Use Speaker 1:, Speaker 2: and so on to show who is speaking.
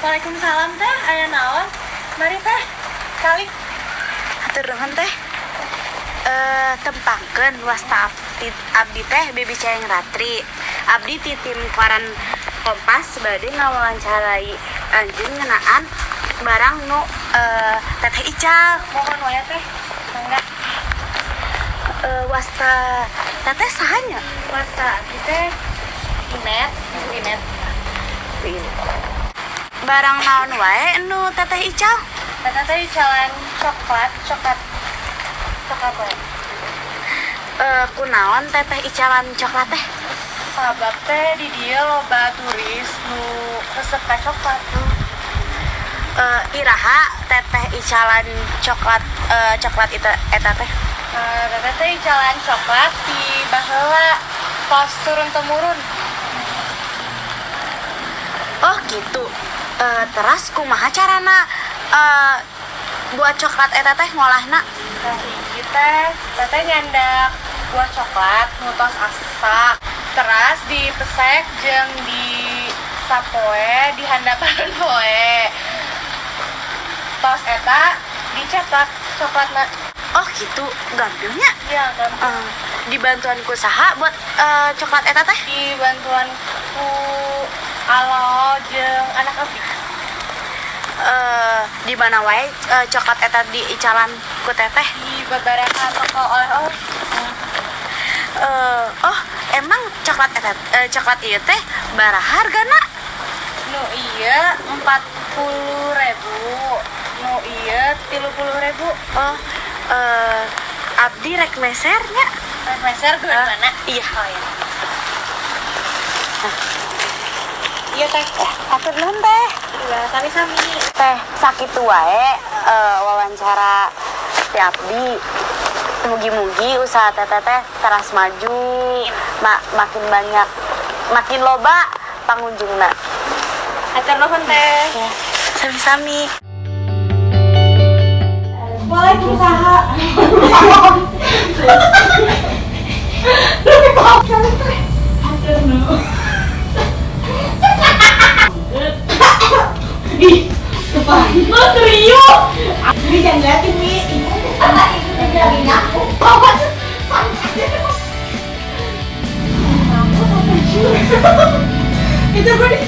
Speaker 1: Waalaikumsalam teh, aya naon? Mari teh, kali.
Speaker 2: Hatur nuhun teh. Tempangkeun wasta abdi teh Bibi Cayeng Ratri. Abdi ti tim koran Kompas bade ngawawancarai anjeun ngeunaan barang nu Teteh Ical.
Speaker 1: Mohon wae teh. Mangga.
Speaker 2: Wasta Teteh sahanya?
Speaker 1: Wasta abdi teh Inet.
Speaker 2: Barang naon wae nu Teteh Ical?
Speaker 1: Teteh teh jalan coklat wae.
Speaker 2: Kunaon Teteh Icalan coklat teh?
Speaker 1: Sabab teh di dieu loba turis nu resep ka coklat.
Speaker 2: Iraha Teteh Icalan coklat eta teh?
Speaker 1: Teteh teh jalan coklat di baheula pas turun temurun.
Speaker 2: Oh gitu. Teras kumaha carana buat coklat eta teh ngolahna?
Speaker 1: Hiji teteh nyandak buah coklat nutos asa. Teras dipesek jeung di sapoe di handapan poe. Tos eta dicetak coklatna.
Speaker 2: Oh gitu, gampangnya.
Speaker 1: Iya, gampang.
Speaker 2: Dibantuan ku saha buat coklat eta teh?
Speaker 1: Dibantuan ku Alo jeung anak abdi.
Speaker 2: Di mana wae coklat eta diicalan ku teteh?
Speaker 1: Di beberapa toko oleh-oleh.
Speaker 2: Oh, emang coklat ieu teh baraha hargana?
Speaker 1: Nu ieu 40.000. Nu ieu 30.000.
Speaker 2: Oh, abdi rek mesernya.
Speaker 1: Meser ke mana?
Speaker 2: Iya.
Speaker 1: Oh iya. Iya teh.
Speaker 2: Hatur nuhun teh.
Speaker 1: Iya, sami-sami.
Speaker 2: Teh sakitu wae wawancara ti abdi. Mugi-mugi usaha teteh teh teras maju, makin banyak, makin loba pengunjungna.
Speaker 1: Hatur nuhun teh.
Speaker 2: Ya, sami-sami.
Speaker 1: Waalaikumsalam. Hatur nuhun. Ih, depan. Lo serius? Ini jangan liatin, Mi. Ini lagi nyapu. Bawa itu gue di